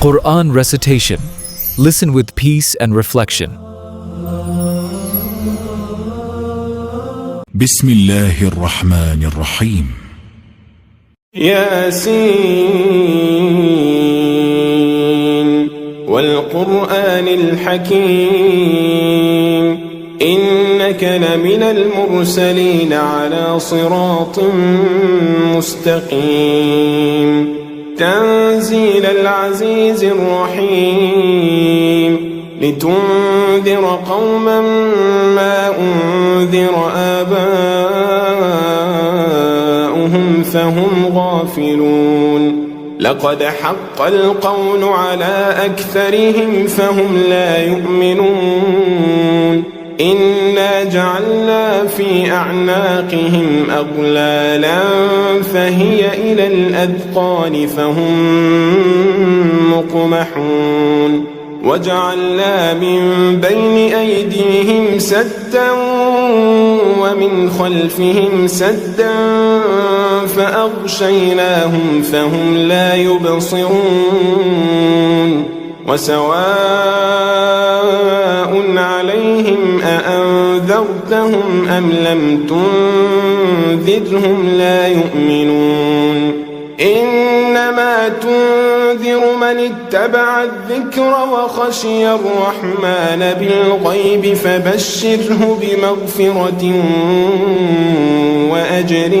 Quran recitation. Listen with peace and reflection. بسم الله الرحمن الرحيم. ياسين والقرآن الحكيم إنك لمن المرسلين على صراط مستقيم تنزيل العزيز الرحيم لتنذر قوما ما أنذر آباؤهم فهم غافلون لقد حق القول على أكثرهم فهم لا يؤمنون إنا جعلنا في أعناقهم أغلالا فهي إلى الأذقان فهم مقمحون وجعلنا من بين أيديهم سدا ومن خلفهم سدا فأغشيناهم فهم لا يبصرون وسواء عليهم أأنذرتهم أم لم تنذرهم لا يؤمنون إنما تنذر من اتبع الذكر وخشي الرحمن بالغيب فبشره بمغفرة وأجر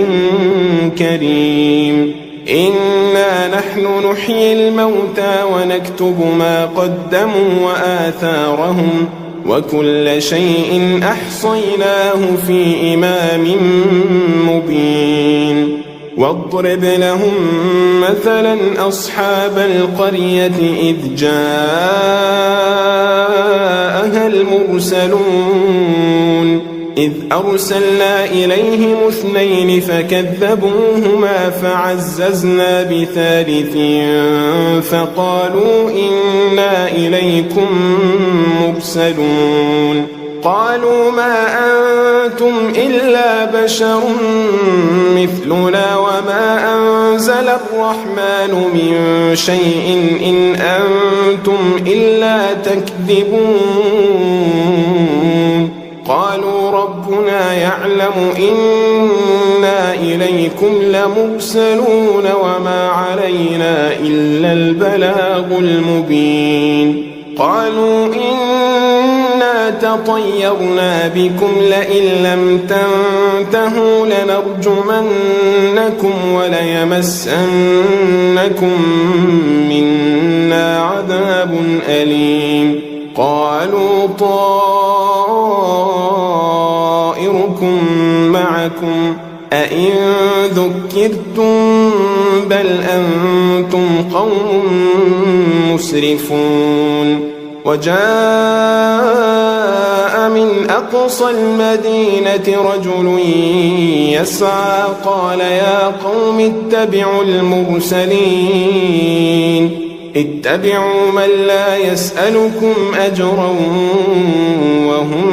كريم إنا نحن نحيي الموتى ونكتب ما قدموا وآثارهم وكل شيء أحصيناه في إمام مبين واضرب لهم مثلا أصحاب القرية إذ جاءها المرسلون إذ أرسلنا إليهم 2 فكذبوهما فعززنا بثالث فقالوا إنا إليكم مرسلون قالوا ما أنتم إلا بشر مثلنا وما أنزل الرحمن من شيء إن أنتم إلا تكذبون قالوا ربنا يعلم إنا إليكم لمرسلون وما علينا إلا البلاغ المبين قالوا إنا تطيرنا بكم لئن لم تنتهوا لنرجمنكم وليمسنكم منا عذاب أليم قالوا طائركم معكم أئن ذكرتم بل أنتم قوم مسرفون وجاء من أقصى المدينة رجل يسعى قال يا قوم اتبعوا المرسلين اتبعوا من لا يسألكم أجرا وهم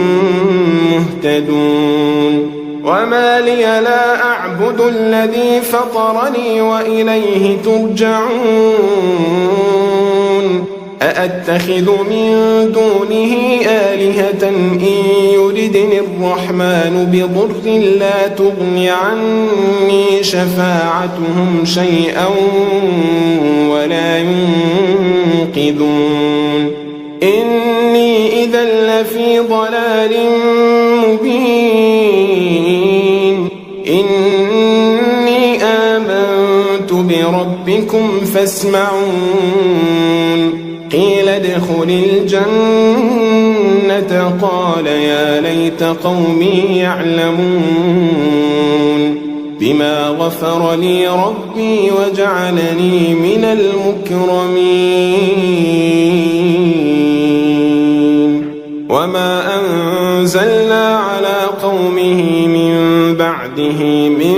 مهتدون وما لي لا أعبد الذي فطرني وإليه ترجعون أأتخذ من دونه آلهة إن يردني الرحمن بضر لا تغن عني شفاعتهم شيئا ولا ينقذون إني إذا لفي ضلال مبين إني آمنت بربكم فاسمعون قيل ادخل الجنة قال يا ليت قومي يعلمون بما غفر لي ربي وجعلني من المكرمين وما أنزلنا على قومه من بعده من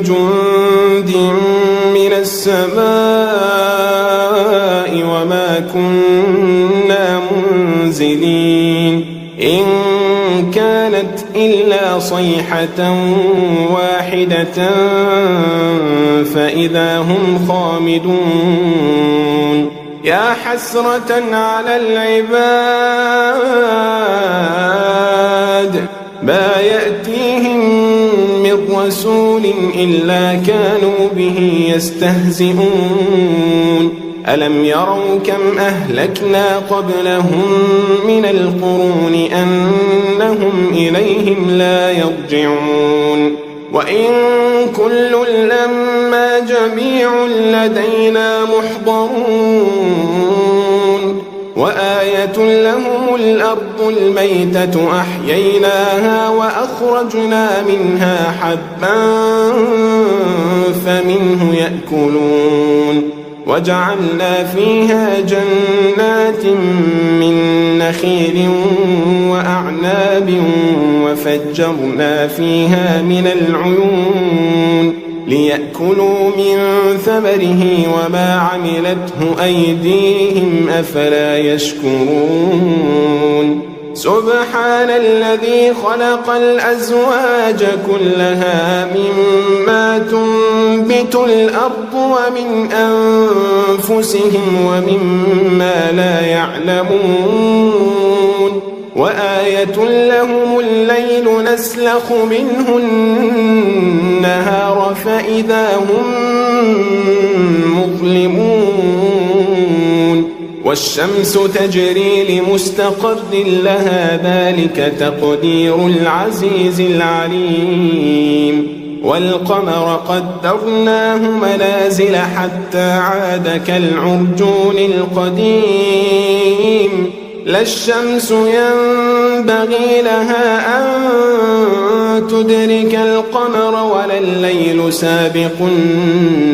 جند من السماء وما كنا منزلين إن كانت إلا صيحة واحدة فإذا هم خامدون يا حسرة على العباد ما يأتيهم من رسول إلا كانوا به يستهزئون ألم يروا كم أهلكنا قبلهم من القرون أنهم إليهم لا يرجعون وإن كل لما جميع لدينا محضرون وآية لهم الأرض الميتة أحييناها وأخرجنا منها حبا فمنه يأكلون وجعلنا فيها جنات من نخيل وأعناب وفجرنا فيها من العيون ليأكلوا من ثمره وما عملته أيديهم أفلا يشكرون سبحان الذي خلق الأزواج كلها مما تنبت الأرض ومن أنفسهم ومما لا يعلمون وآية لهم الليل نسلخ منه النهار فإذا هم مظلمون والشمس تجري لمستقر لها ذلك تقدير العزيز العليم والقمر قدرناه منازل حتى عاد كالعرجون القديم لا الشمس ينبغي لها أن تدرك القمر ولا الليل سابق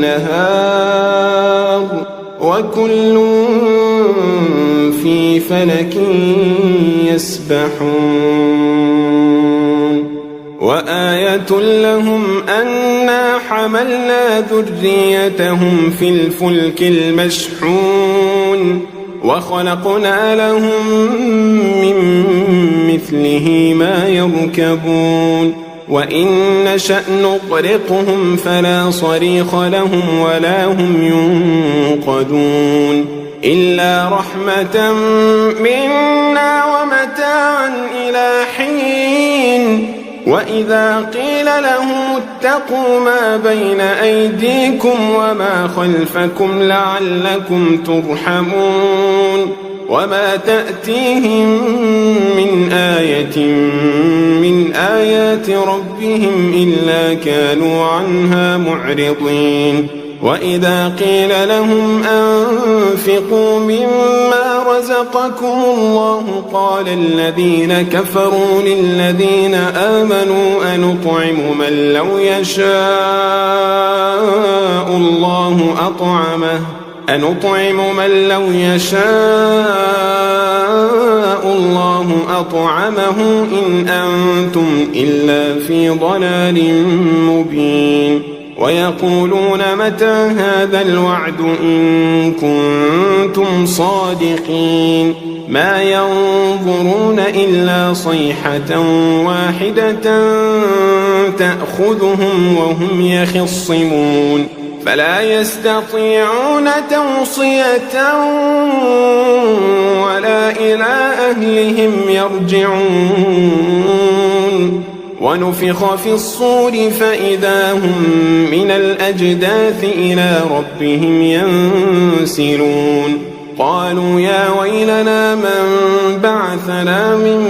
النهار وكل في فلك يسبحون وآية لهم أنا حملنا ذريتهم في الفلك المشحون وخلقنا لهم من مثله ما يركبون وإن نشأ نغرقهم فلا صريخ لهم ولا هم ينقذون إلا رحمة منا ومتاعا إلى حين وإذا قيل لهم اتقوا ما بين أيديكم وما خلفكم لعلكم ترحمون وما تأتيهم من آية من آيات ربهم إلا كانوا عنها معرضين وإذا قيل لهم أنفقوا مما رزقكم الله قال الذين كفروا للذين آمنوا أنطعم من لو يشاء الله أطعمه إن أنتم إلا في ضلال مبين ويقولون متى هذا الوعد إن كنتم صادقين ما ينظرون إلا صيحة واحدة تأخذهم وهم يخصمون فلا يستطيعون توصية ولا إلى أهلهم يرجعون ونفخ في الصور فإذا هم من الأجداث إلى ربهم ينسلون قالوا يا ويلنا من بعثنا من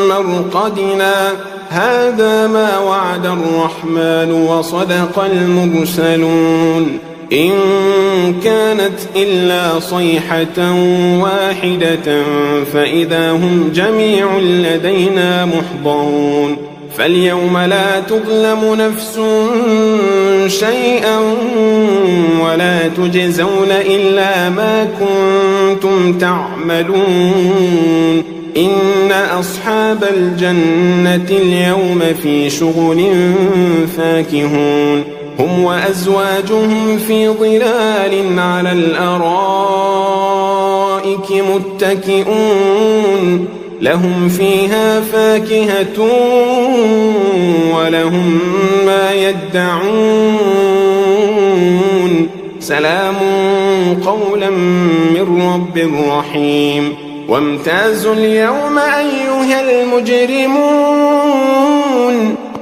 مرقدنا هذا ما وعد الرحمن وصدق المرسلون إن كانت إلا صيحة واحدة فإذا هم جميع لدينا محضرون فاليوم لا تظلم نفس شيئا ولا تجزون إلا ما كنتم تعملون إن أصحاب الجنة اليوم في شغل فاكهون هم وأزواجهم في ظلال على الأرائك متكئون لهم فيها فاكهة ولهم ما يدعون سلام قولا من الرب الرحيم وامتازوا اليوم أيها المجرمون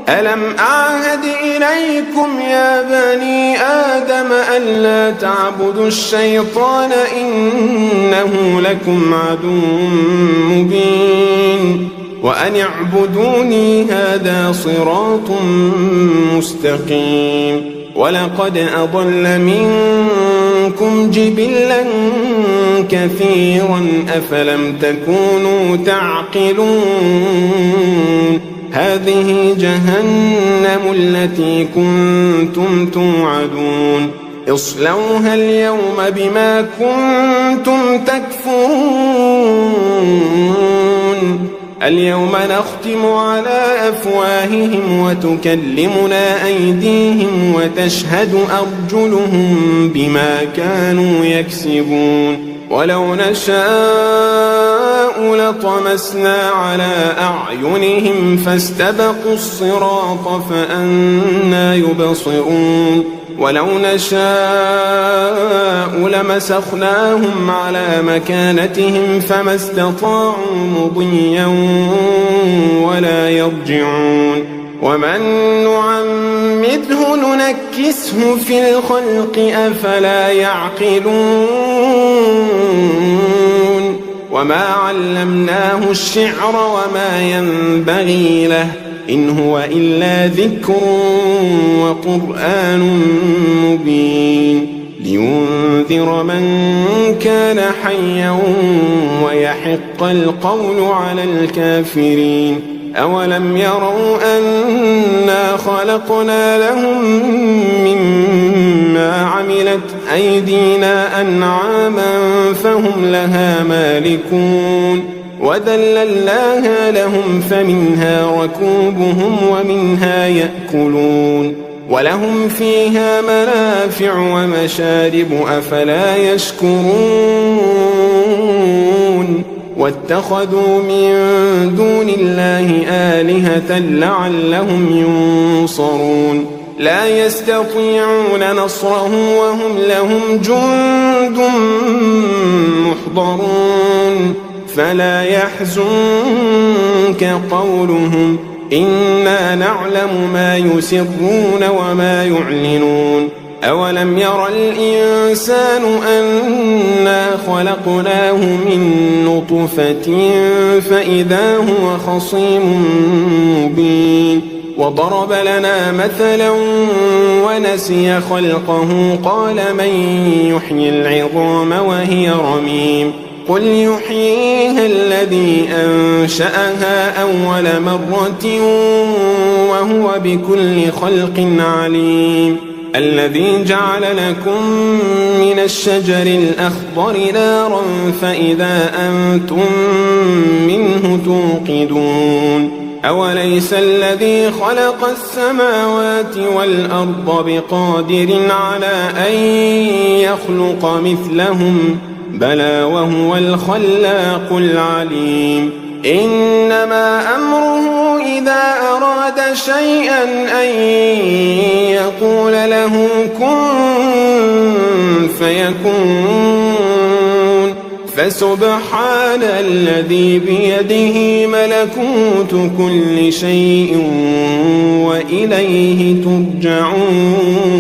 ألم أعهد إليكم يا بني آدم ألا تعبدوا الشيطان إنه لكم عدو مبين وأن اعبدوني هذا صراط مستقيم ولقد أضل منكم جبلا كثيرا أفلم تكونوا تعقلون هذه جهنم التي كنتم توعدون اصلوها اليوم بما كنتم تكفرون اليوم نختم على أفواههم وتكلمنا أيديهم وتشهد أرجلهم بما كانوا يكسبون ولو نشاء لطمسنا على أعينهم فاستبقوا الصراط فأنى يبصرون ولو نشاء لمسخناهم على مكانتهم فما استطاعوا مضيا ولا يرجعون ومن نعمده ننكسه في الخلق أفلا يعقلون وما علمناه الشعر وما ينبغي له إن هو إلا ذكر وقرآن مبين لينذر من كان حيا ويحق القول على الكافرين أولم يروا أنا خلقنا لهم مما عملت أيدينا أنعاما فهم لها مالكون وذللناها لهم فمنها ركوبهم ومنها يأكلون ولهم فيها منافع ومشارب أفلا يشكرون واتخذوا من دون الله آلهة لعلهم ينصرون لا يستطيعون نصرهم وهم لهم جند محضرون فلا يحزنك قولهم إنا نعلم ما يسرون وما يعلنون أولم ير الإنسان أنا خلقناه من نطفة فإذا هو خصيم مبين وضرب لنا مثلا ونسي خلقه قال من يحيي العظام وهي رميم قل يحييها الذي أنشأها أول مرة وهو بكل خلق عليم الذي جعل لكم من الشجر الأخضر نارا فإذا أنتم منه توقدون أوليس الذي خلق السماوات والأرض بقادر على أن يخلق مثلهم بلى وهو الخلاق العليم إنما أمره إذا أراد شيئا أن يقول له كن فيكون فسبحان الذي بيده ملكوت كل شيء وإليه ترجعون